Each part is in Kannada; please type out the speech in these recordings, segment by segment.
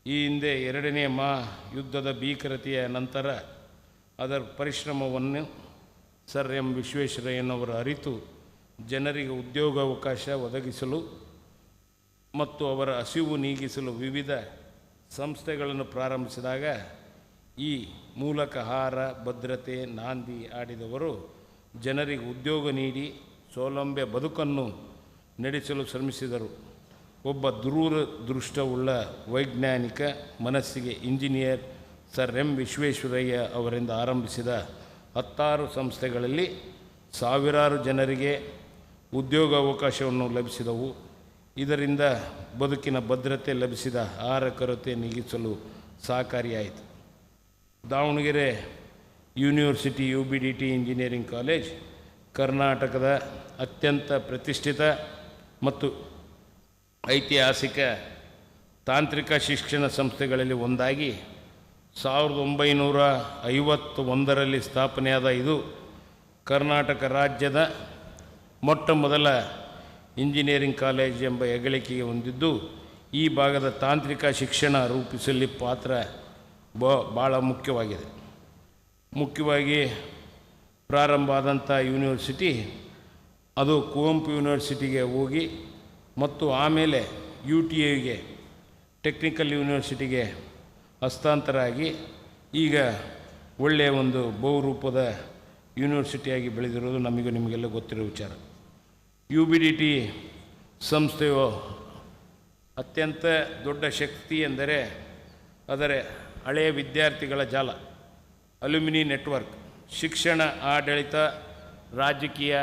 ಈ ಹಿಂದೆ ಎರಡನೇ ಯುದ್ಧದ ಭೀಕರತೆಯ ನಂತರ ಅದರ ಪರಿಶ್ರಮವನ್ನು ಸರ್ ಎಂ ವಿಶ್ವೇಶ್ವರಯ್ಯನವರು ಅರಿತು ಜನರಿಗೆ ಉದ್ಯೋಗಾವಕಾಶ ಒದಗಿಸಲು ಮತ್ತು ಅವರ ಹಸಿವು ನೀಗಿಸಲು ವಿವಿಧ ಸಂಸ್ಥೆಗಳನ್ನು ಪ್ರಾರಂಭಿಸಿದಾಗ ಈ ಮೂಲಕ ಆಹಾರ ಭದ್ರತೆ ನಾಂದಿ ಆಡಿದವರು ಜನರಿಗೆ ಉದ್ಯೋಗ ನೀಡಿ ಸ್ವಾವಲಂಬಿ ಬದುಕನ್ನು ನಡೆಸಲು ಶ್ರಮಿಸಿದರು. ಒಬ್ಬ ದೂರದೃಷ್ಟವುಳ್ಳ ವೈಜ್ಞಾನಿಕ ಮನಸ್ಸಿಗೆ ಇಂಜಿನಿಯರ್ ಸರ್ ಎಂ ವಿಶ್ವೇಶ್ವರಯ್ಯ ಅವರಿಂದ ಆರಂಭಿಸಿದ 16 ಸಂಸ್ಥೆಗಳಲ್ಲಿ ಸಾವಿರಾರು ಜನರಿಗೆ ಉದ್ಯೋಗಾವಕಾಶವನ್ನು ಲಭಿಸಿದವು. ಇದರಿಂದ ಬದುಕಿನ ಭದ್ರತೆ ಲಭಿಸಿದ, ಆಹಾರ ಕೊರತೆ ನೀಗಿಸಲು ಸಹಕಾರಿಯಾಯಿತು. Davangere university UBDT engineering college ಕರ್ನಾಟಕದ ಅತ್ಯಂತ ಪ್ರತಿಷ್ಠಿತ ಮತ್ತು ಐತಿಹಾಸಿಕ ತಾಂತ್ರಿಕ ಶಿಕ್ಷಣ ಸಂಸ್ಥೆಗಳಲ್ಲಿ ಒಂದಾಗಿ 1951ರಲ್ಲಿ ಸ್ಥಾಪನೆಯಾದ ಇದು ಕರ್ನಾಟಕ ರಾಜ್ಯದ ಮೊಟ್ಟ ಮೊದಲ ಇಂಜಿನಿಯರಿಂಗ್ ಕಾಲೇಜ್ ಎಂಬ ಹೆಗ್ಗಳಿಕೆಗೆ ಹೊಂದಿದ್ದು, ಈ ಭಾಗದ ತಾಂತ್ರಿಕ ಶಿಕ್ಷಣ ರೂಪಿಸಲಿ ಪಾತ್ರ ಭಾಳ ಮುಖ್ಯವಾಗಿದೆ. ಮುಖ್ಯವಾಗಿ ಪ್ರಾರಂಭ ಆದಂಥ ಯೂನಿವರ್ಸಿಟಿ ಅದು ಕುವೆಂಪು ಯೂನಿವರ್ಸಿಟಿಗೆ ಹೋಗಿ ಮತ್ತು ಆಮೇಲೆ UTIಗೆ ಟೆಕ್ನಿಕಲ್ ಯೂನಿವರ್ಸಿಟಿಗೆ ಹಸ್ತಾಂತರ ಆಗಿ ಈಗ ಒಳ್ಳೆಯ ಒಂದು ಬಹುರೂಪದ ಯೂನಿವರ್ಸಿಟಿಯಾಗಿ ಬೆಳೆದಿರೋದು ನಿಮಗೆಲ್ಲ ಗೊತ್ತಿರೋ ವಿಚಾರ. UBDT ಸಂಸ್ಥೆಯು ಅತ್ಯಂತ ದೊಡ್ಡ ಶಕ್ತಿ ಎಂದರೆ ಅದರ ಹಳೆಯ ವಿದ್ಯಾರ್ಥಿಗಳ ಜಾಲ, ಅಲ್ಯುಮಿನಿ ನೆಟ್ವರ್ಕ್, ಶಿಕ್ಷಣ, ಆಡಳಿತ, ರಾಜಕೀಯ,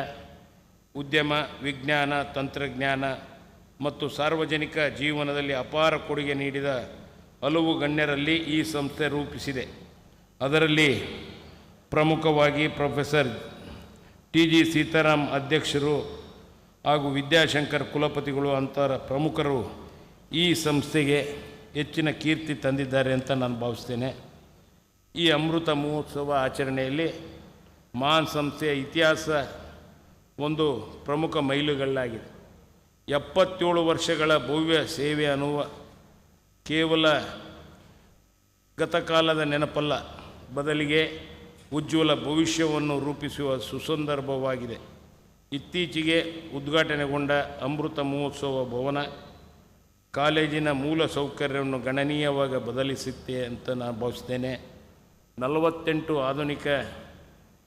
ಉದ್ಯಮ, ವಿಜ್ಞಾನ, ತಂತ್ರಜ್ಞಾನ ಮತ್ತು ಸಾರ್ವಜನಿಕ ಜೀವನದಲ್ಲಿ ಅಪಾರ ಕೊಡುಗೆ ನೀಡಿದ ಹಲವು ಗಣ್ಯರಲ್ಲಿ ಈ ಸಂಸ್ಥೆ ರೂಪಿಸಿದೆ. ಅದರಲ್ಲಿ ಪ್ರಮುಖವಾಗಿ ಪ್ರೊಫೆಸರ್ TG ಸೀತಾರಾಮ್ ಅಧ್ಯಕ್ಷರು ಹಾಗೂ ವಿದ್ಯಾಶಂಕರ್ ಕುಲಪತಿಗಳು ಅಂತರ ಪ್ರಮುಖರು ಈ ಸಂಸ್ಥೆಗೆ ಹೆಚ್ಚಿನ ಕೀರ್ತಿ ತಂದಿದ್ದಾರೆ ಅಂತ ನಾನು ಭಾವಿಸ್ತೇನೆ. ಈ ಅಮೃತ ಮಹೋತ್ಸವ ಆಚರಣೆಯಲ್ಲಿ ಮಹಾನ್ ಸಂಸ್ಥೆಯ ಇತಿಹಾಸ ಒಂದು ಪ್ರಮುಖ ಮೈಲುಗಲ್ಲಾಗಿದೆ. 77 ವರ್ಷಗಳ ಭವ್ಯ ಸೇವೆ ಕೇವಲ ಗತಕಾಲದ ನೆನಪಲ್ಲ, ಬದಲಿಗೆ ಉಜ್ವಲ ಭವಿಷ್ಯವನ್ನು ರೂಪಿಸುವ ಸುಸಂದರ್ಭವಾಗಿದೆ. ಇತ್ತೀಚೆಗೆ ಉದ್ಘಾಟನೆಗೊಂಡ ಅಮೃತ ಮಹೋತ್ಸವ ಭವನ ಕಾಲೇಜಿನ ಮೂಲ ಸೌಕರ್ಯವನ್ನು ಗಣನೀಯವಾಗಿ ಬದಲಿಸುತ್ತೆ ಅಂತ ನಾನು ಭಾವಿಸ್ತೇನೆ. 48 ಆಧುನಿಕ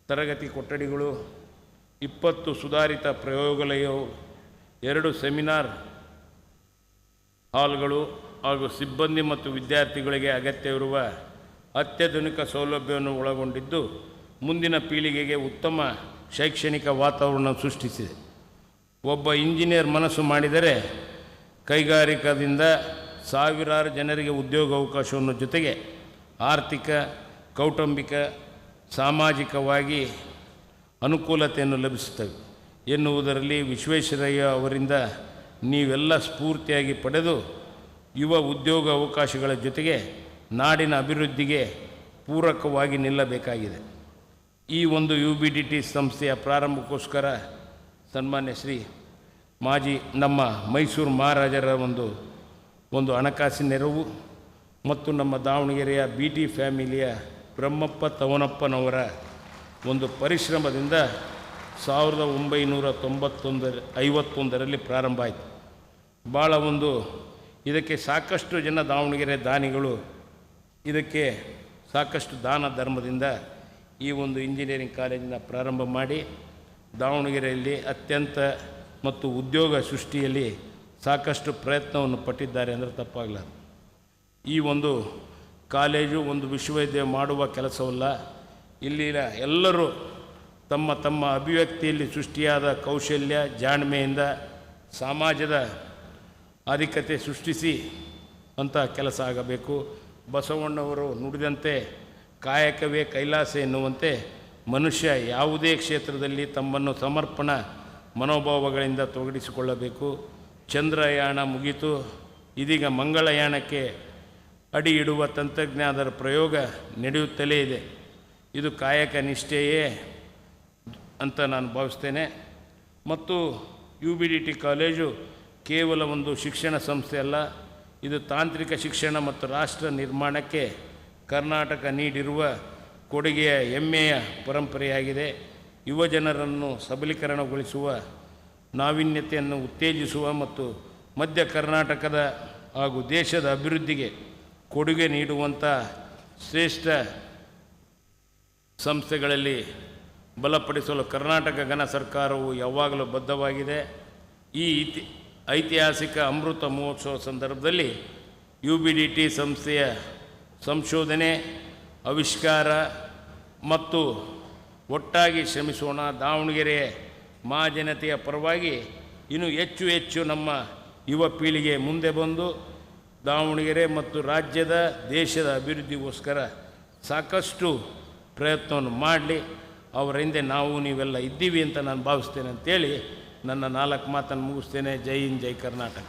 ತರಗತಿ ಕೊಠಡಿಗಳು, 20 ಸುಧಾರಿತ ಪ್ರಯೋಗಾಲಯವು, 2 ಸೆಮಿನಾರ್ ಹಾಲ್ಗಳು ಹಾಗೂ ಸಿಬ್ಬಂದಿ ಮತ್ತು ವಿದ್ಯಾರ್ಥಿಗಳಿಗೆ ಅಗತ್ಯವಿರುವ ಅತ್ಯಾಧುನಿಕ ಸೌಲಭ್ಯವನ್ನು ಒಳಗೊಂಡಿದ್ದು ಮುಂದಿನ ಪೀಳಿಗೆಗೆ ಉತ್ತಮ ಶೈಕ್ಷಣಿಕ ವಾತಾವರಣ ಸೃಷ್ಟಿಸಿದೆ. ಒಬ್ಬ ಇಂಜಿನಿಯರ್ ಮನಸ್ಸು ಮಾಡಿದರೆ ಕೈಗಾರಿಕಾದಿಂದ ಸಾವಿರಾರು ಜನರಿಗೆ ಉದ್ಯೋಗಾವಕಾಶವನ್ನು ಜೊತೆಗೆ ಆರ್ಥಿಕ, ಕೌಟುಂಬಿಕ, ಸಾಮಾಜಿಕವಾಗಿ ಅನುಕೂಲತೆಯನ್ನು ಲಭಿಸುತ್ತವೆ ಎನ್ನುವುದರಲ್ಲಿ ವಿಶ್ವೇಶ್ವರಯ್ಯ ಅವರಿಂದ ನೀವೆಲ್ಲ ಸ್ಫೂರ್ತಿಯಾಗಿ ಪಡೆದು ಯುವ ಉದ್ಯೋಗ ಅವಕಾಶಗಳ ಜೊತೆಗೆ ನಾಡಿನ ಅಭಿವೃದ್ಧಿಗೆ ಪೂರಕವಾಗಿ ನಿಲ್ಲಬೇಕಾಗಿದೆ. ಈ ಒಂದು UBDT ಸಂಸ್ಥೆಯ ಪ್ರಾರಂಭಕ್ಕೋಸ್ಕರ ಸನ್ಮಾನ್ಯ ಶ್ರೀ ಮಾಜಿ ನಮ್ಮ ಮೈಸೂರು ಮಹಾರಾಜರ ಒಂದು ಹಣಕಾಸಿನ ನೆರವು ಮತ್ತು ನಮ್ಮ ದಾವಣಗೆರೆಯ BT ಫ್ಯಾಮಿಲಿಯ ಬ್ರಹ್ಮಪ್ಪ ತವನಪ್ಪನವರ ಒಂದು ಪರಿಶ್ರಮದಿಂದ 1951ರಲ್ಲಿ ಪ್ರಾರಂಭ ಆಯಿತು. ಭಾಳ ಇದಕ್ಕೆ ಸಾಕಷ್ಟು ಜನ ದಾವಣಗೆರೆ ದಾನಿಗಳು ಇದಕ್ಕೆ ಸಾಕಷ್ಟು ದಾನ ಧರ್ಮದಿಂದ ಈ ಒಂದು ಇಂಜಿನಿಯರಿಂಗ್ ಕಾಲೇಜಿನ ಪ್ರಾರಂಭ ಮಾಡಿ ದಾವಣಗೆರೆಯಲ್ಲಿ ಅತ್ಯಂತ ಮತ್ತು ಉದ್ಯೋಗ ಸೃಷ್ಟಿಯಲ್ಲಿ ಸಾಕಷ್ಟು ಪ್ರಯತ್ನವನ್ನು ಪಟ್ಟಿದ್ದಾರೆ ಅಂದರೆ ತಪ್ಪಾಗಲಾರದು. ಈ ಒಂದು ಕಾಲೇಜು ಒಂದು ವಿಶ್ವವಿದ್ಯಾಲಯ ಮಾಡುವ ಕೆಲಸವಲ್ಲ, ಇಲ್ಲಿನ ಎಲ್ಲರೂ ತಮ್ಮ ತಮ್ಮ ಅಭಿವ್ಯಕ್ತಿಯಲ್ಲಿ ಸೃಷ್ಟಿಯಾದ ಕೌಶಲ್ಯ, ಜಾಣ್ಮೆಯಿಂದ ಸಮಾಜದ ಆಧಿಕ್ಯತೆ ಸೃಷ್ಟಿಸಿ ಅಂತ ಕೆಲಸ ಆಗಬೇಕು. ಬಸವಣ್ಣವರು ನುಡಿದಂತೆ ಕಾಯಕವೇ ಕೈಲಾಸ ಎನ್ನುವಂತೆ ಮನುಷ್ಯ ಯಾವುದೇ ಕ್ಷೇತ್ರದಲ್ಲಿ ತಮ್ಮನ್ನು ಸಮರ್ಪಣಾ ಮನೋಭಾವಗಳಿಂದ ತೊಡಗಿಸಿಕೊಳ್ಳಬೇಕು. ಚಂದ್ರಯಾನ ಮುಗಿತು, ಇದೀಗ ಮಂಗಳಯಾನಕ್ಕೆ ಅಡಿ ಇಡುವ ತಂತ್ರಜ್ಞಾನದ ಪ್ರಯೋಗ ನಡೆಯುತ್ತಲೇ ಇದೆ. ಇದು ಕಾಯಕ ನಿಷ್ಠೆಯೇ ಅಂತ ನಾನು ಭಾವಿಸ್ತೇನೆ. ಮತ್ತು UBDT ಕಾಲೇಜು ಕೇವಲ ಒಂದು ಶಿಕ್ಷಣ ಸಂಸ್ಥೆ ಅಲ್ಲ, ಇದು ತಾಂತ್ರಿಕ ಶಿಕ್ಷಣ ಮತ್ತು ರಾಷ್ಟ್ರ ನಿರ್ಮಾಣಕ್ಕೆ ಕರ್ನಾಟಕ ನೀಡಿರುವ ಕೊಡುಗೆಯ ಹೆಮ್ಮೆಯ ಪರಂಪರೆಯಾಗಿದೆ. ಯುವಜನರನ್ನು ಸಬಲೀಕರಣಗೊಳಿಸುವ, ನಾವೀನ್ಯತೆಯನ್ನು ಉತ್ತೇಜಿಸುವ ಮತ್ತು ಮಧ್ಯ ಕರ್ನಾಟಕದ ಹಾಗೂ ದೇಶದ ಅಭಿವೃದ್ಧಿಗೆ ಕೊಡುಗೆ ನೀಡುವಂಥ ಶ್ರೇಷ್ಠ ಸಂಸ್ಥೆಗಳಲ್ಲಿ ಬಲಪಡಿಸಲು ಕರ್ನಾಟಕ ಘನ ಸರ್ಕಾರವು ಯಾವಾಗಲೂ ಬದ್ಧವಾಗಿದೆ. ಈ ಐತಿಹಾಸಿಕ ಅಮೃತ ಮಹೋತ್ಸವ ಸಂದರ್ಭದಲ್ಲಿ UBDT ಸಂಸ್ಥೆಯ ಸಂಶೋಧನೆ, ಆವಿಷ್ಕಾರ ಮತ್ತು ಒಟ್ಟಾಗಿ ಶ್ರಮಿಸೋಣ. ದಾವಣಗೆರೆ ಮಹಾಜನತೆಯ ಪರವಾಗಿ ಇನ್ನೂ ಹೆಚ್ಚು ನಮ್ಮ ಯುವ ಪೀಳಿಗೆ ಮುಂದೆ ಬಂದು ದಾವಣಗೆರೆ ಮತ್ತು ರಾಜ್ಯದ ದೇಶದ ಅಭಿವೃದ್ಧಿಗೋಸ್ಕರ ಸಾಕಷ್ಟು ಪ್ರಯತ್ನವನ್ನು ಮಾಡಲಿ. ಅವರ ಹಿಂದೆ ನಾವು ನೀವೆಲ್ಲ ಇದ್ದೀವಿ ಅಂತ ನಾನು ಭಾವಿಸ್ತೇನೆ ಅಂತೇಳಿ ನನ್ನ 4 ಮಾತನ್ನು ಮುಗಿಸ್ತೇನೆ. ಜೈ ಹಿಂದ್, ಜೈ ಕರ್ನಾಟಕ.